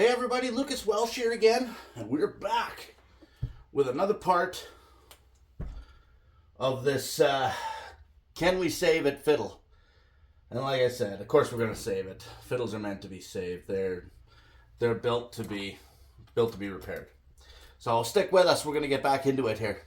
Hey everybody, Lucas Welsh here again, and we're back with another part of this Can We Save It fiddle. And like I said, of course we're going to save it. Fiddles are meant to be saved. They're built to be repaired. So stick with us, we're going to get back into it here.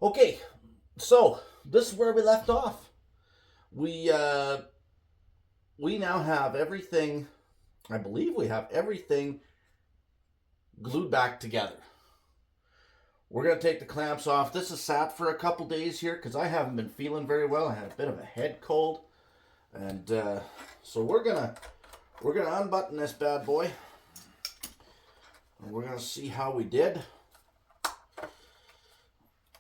Okay, so this is where we left off. We now have everything. I believe we have everything glued back together. We're gonna take the clamps off. This has sat for a couple days here because I haven't been feeling very well. I had a bit of a head cold, and so we're gonna unbutton this bad boy, and we're gonna see how we did.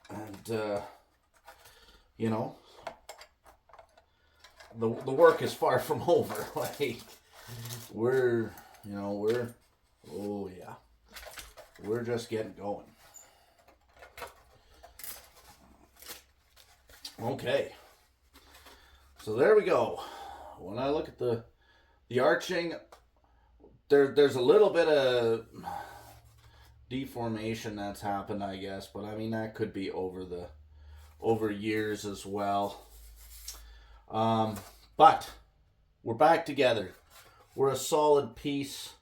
And you know, the work is far from over. Like we're just getting going. Okay, so there we go. When I look at the arching, there's a little bit of deformation that's happened, I guess, but I mean that could be over years as well. But we're back together. We're a solid piece.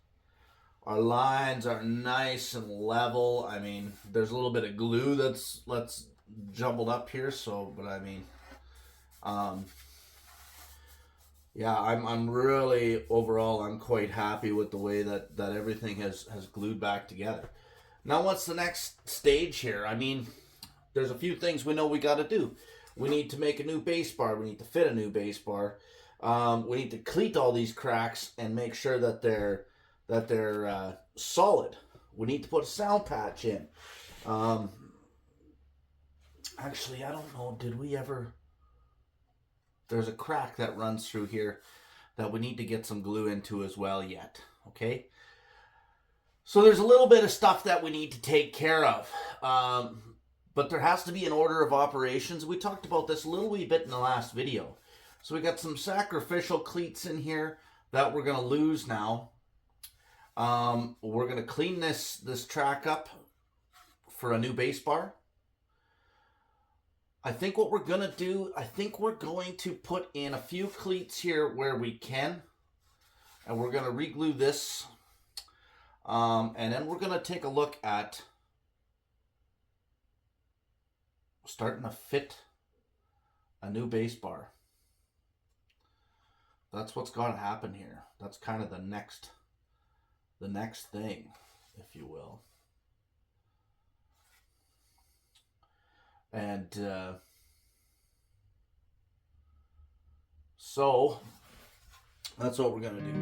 Our lines are nice and level. I mean, there's a little bit of glue that's jumbled up here, so but I mean, yeah, I'm really overall I'm quite happy with the way that everything has glued back together. Now, what's the next stage here? I mean, there's a few things we know we got to do. We need to make a new bass bar. We need to fit a new bass bar. We need to cleat all these cracks and make sure that they're solid. We need to put a sound patch in. Actually, I don't know. Did we ever? There's a crack that runs through here that we need to get some glue into as well yet. Okay. So there's a little bit of stuff that we need to take care of. But there has to be an order of operations. We talked about this a little wee bit in the last video. So we got some sacrificial cleats in here that we're going to lose now. We're going to clean this track up for a new bass bar. I think what we're going to do, I think we're going to put in a few cleats here where we can. And we're going to re-glue this. And then we're going to take a look at starting to fit a new bass bar. That's what's going to happen here. That's kind of the next thing, if you will. And so that's what we're going to do.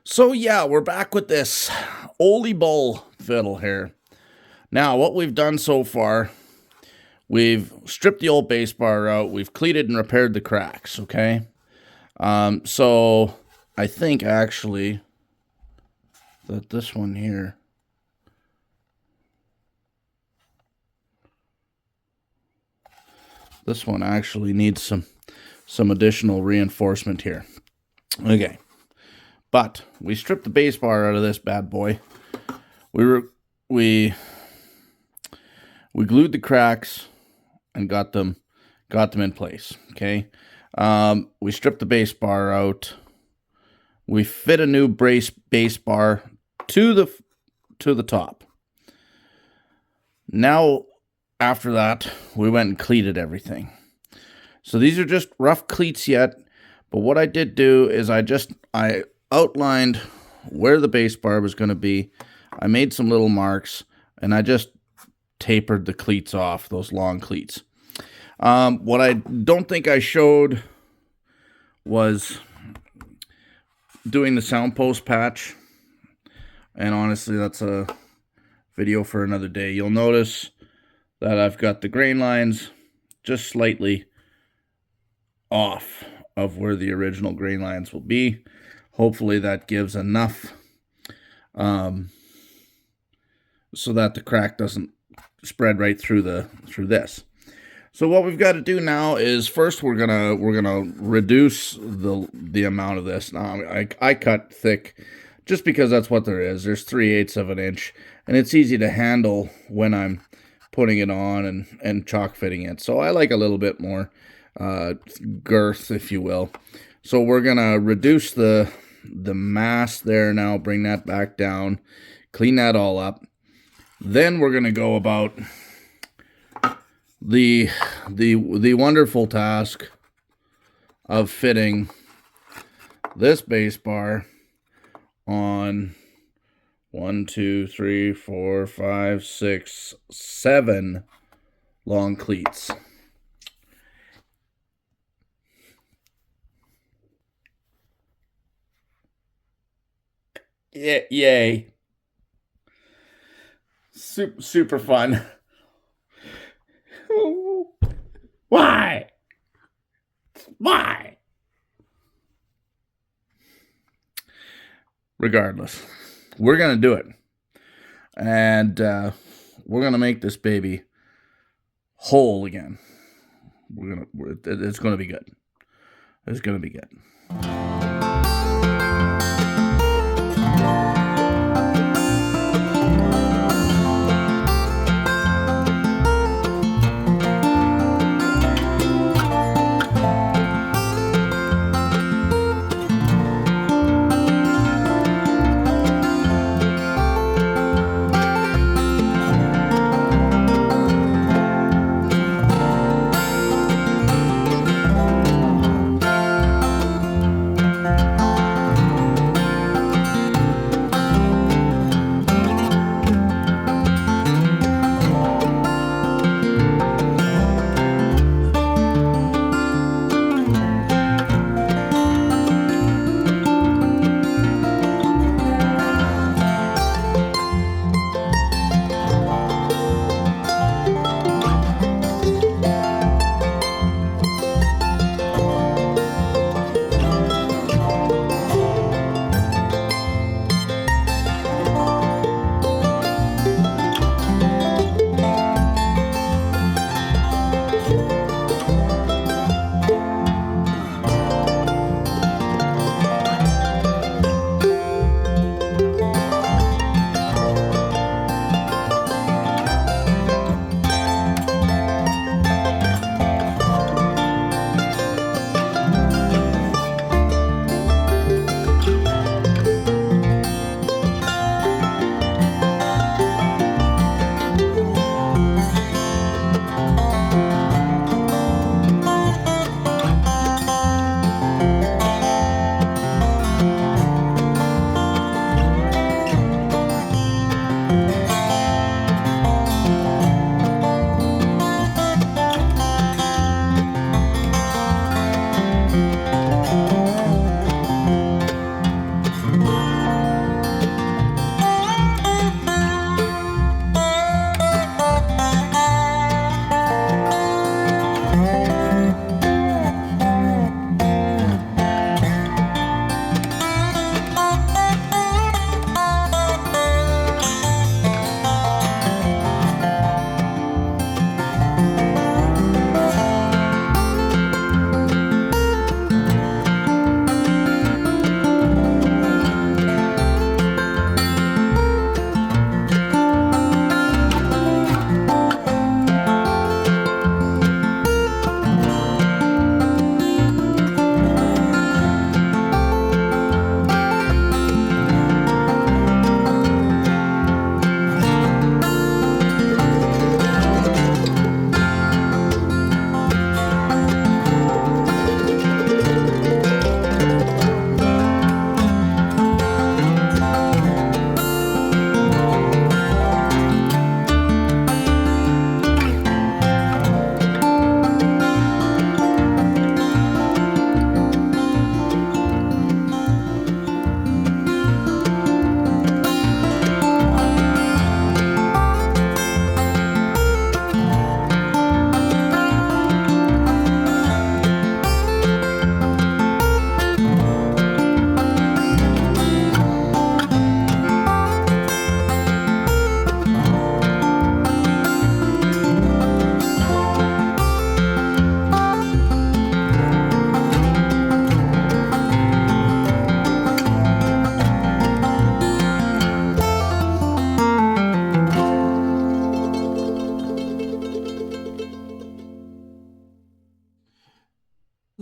So yeah, we're back with this Oldie Bull fiddle here. Now, what we've done so far, we've stripped the old bass bar out, we've cleated and repaired the cracks, okay? So I think actually that this one here, this one actually needs some additional reinforcement here. Okay, but we stripped the base bar out of this bad boy. We glued the cracks and got them in place. Okay, we stripped the base bar out. We fit a new base bar to the top. Now, after that, we went and cleated everything. So these are just rough cleats yet, but what I did do is I outlined where the base bar was going to be. I made some little marks, and I just tapered the cleats off, those long cleats. What I don't think I showed was doing the sound post patch, and honestly, that's a video for another day. You'll notice that I've got the grain lines just slightly off of where the original grain lines will be. Hopefully that gives enough so that the crack doesn't spread right through this. So what we've got to do now is first we're gonna reduce the amount of this. Now I cut thick just because that's what there is. There's 3/8 of an inch, and it's easy to handle when I'm putting it on and chalk fitting it. So I like a little bit more girth, if you will. So we're gonna reduce the mass there now, bring that back down, clean that all up. Then we're gonna go about the wonderful task of fitting this base bar on 1, 2, 3, 4, 5, 6, 7 long cleats. Yeah, yay. Super fun. Why? Regardless, we're going to do it. And we're going to make this baby whole again. It's going to be good. It's going to be good.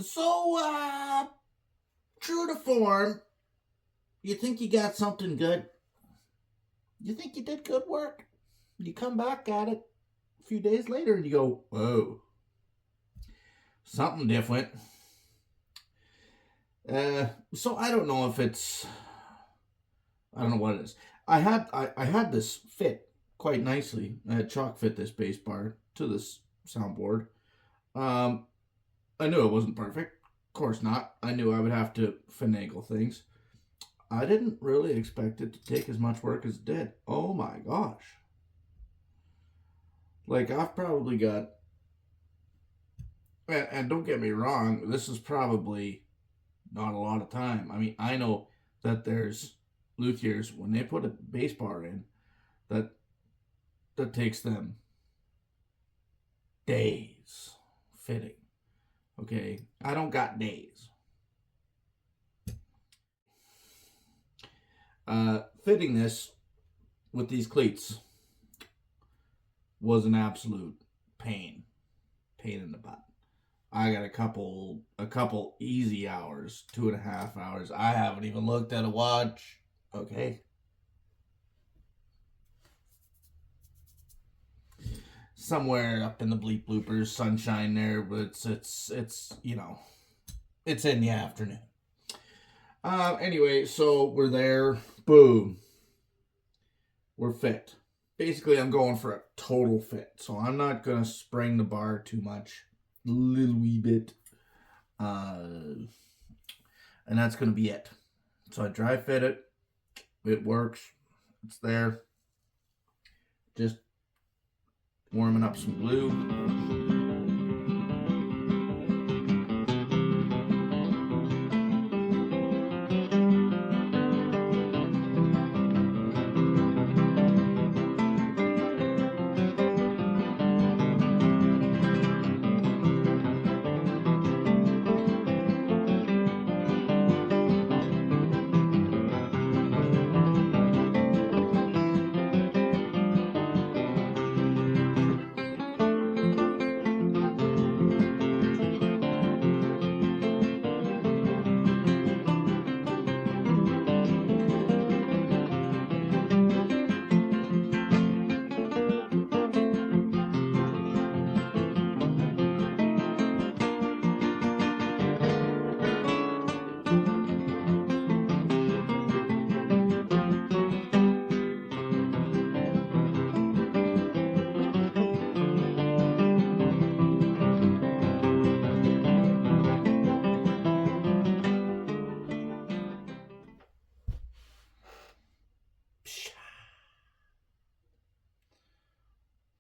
So, true to form, you think you got something good? You think you did good work? You come back at it a few days later and you go, whoa, something different. So I don't know if it's, I don't know what it is. I had this fit quite nicely. I had chalk fit this bass bar to this soundboard. I knew it wasn't perfect. Of course not. I knew I would have to finagle things. I didn't really expect it to take as much work as it did. Oh my gosh. Like, I've probably got, and don't get me wrong, this is probably not a lot of time. I mean, I know that there's luthiers, when they put a bass bar in, that takes them days fitting. Okay, I don't got days. Fitting this with these cleats was an absolute pain in the butt. I got a couple easy hours, 2.5 hours. I haven't even looked at a watch. Okay. Somewhere up in the bleep bloopers, sunshine there, but it's it's in the afternoon. Anyway, so we're there. Boom. We're fit. Basically, I'm going for a total fit, so I'm not gonna spring the bar too much, a little wee bit, and that's gonna be it. So I dry fit it. It works. It's there. Just warming up some glue.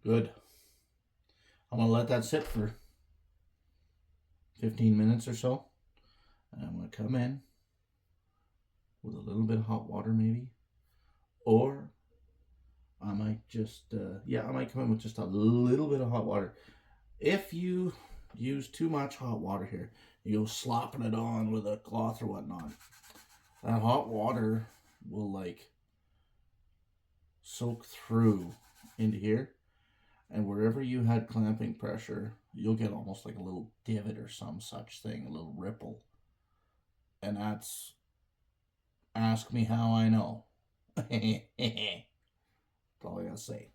Good. I'm going to let that sit for 15 minutes or so. And I'm going to come in with a little bit of hot water maybe. Or I might just, I might come in with just a little bit of hot water. If you use too much hot water here, you go slopping it on with a cloth or whatnot, that hot water will like soak through into here. And wherever you had clamping pressure, you'll get almost like a little divot or some such thing, a little ripple. And that's, ask me how I know. That's all I gotta say.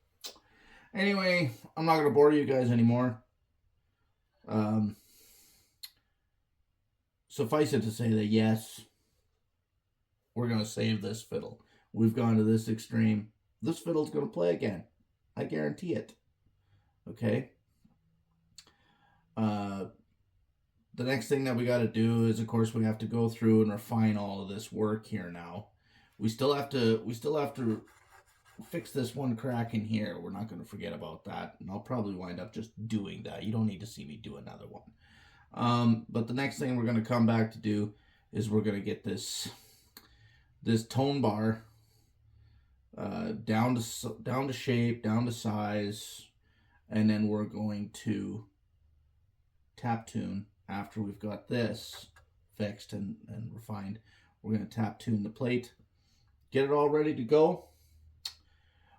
Anyway, I'm not gonna bore you guys anymore. Suffice it to say that yes, we're gonna save this fiddle. We've gone to this extreme. This fiddle's gonna play again. I guarantee it. Okay. The next thing that we got to do is, of course, we have to go through and refine all of this work here. Now, we still have to fix this one crack in here. We're not going to forget about that, and I'll probably wind up just doing that. You don't need to see me do another one. But the next thing we're going to come back to do is we're going to get this tone bar down to shape, down to size. And then we're going to tap tune after we've got this fixed and refined. We're going to tap tune the plate, get it all ready to go.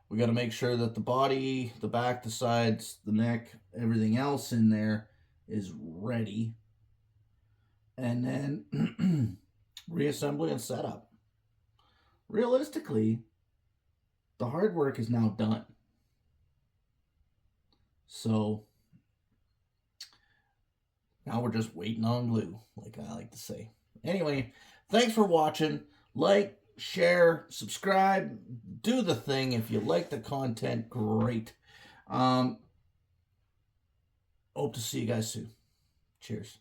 We got to make sure that the body, the back, the sides, the neck, everything else in there is ready. and then reassembly and setup. Realistically, the hard work is now done. So now we're just waiting on glue, like I like to say. Anyway, thanks for watching. Like, share, subscribe, do the thing. If you like the content, great. Hope to see you guys soon. Cheers.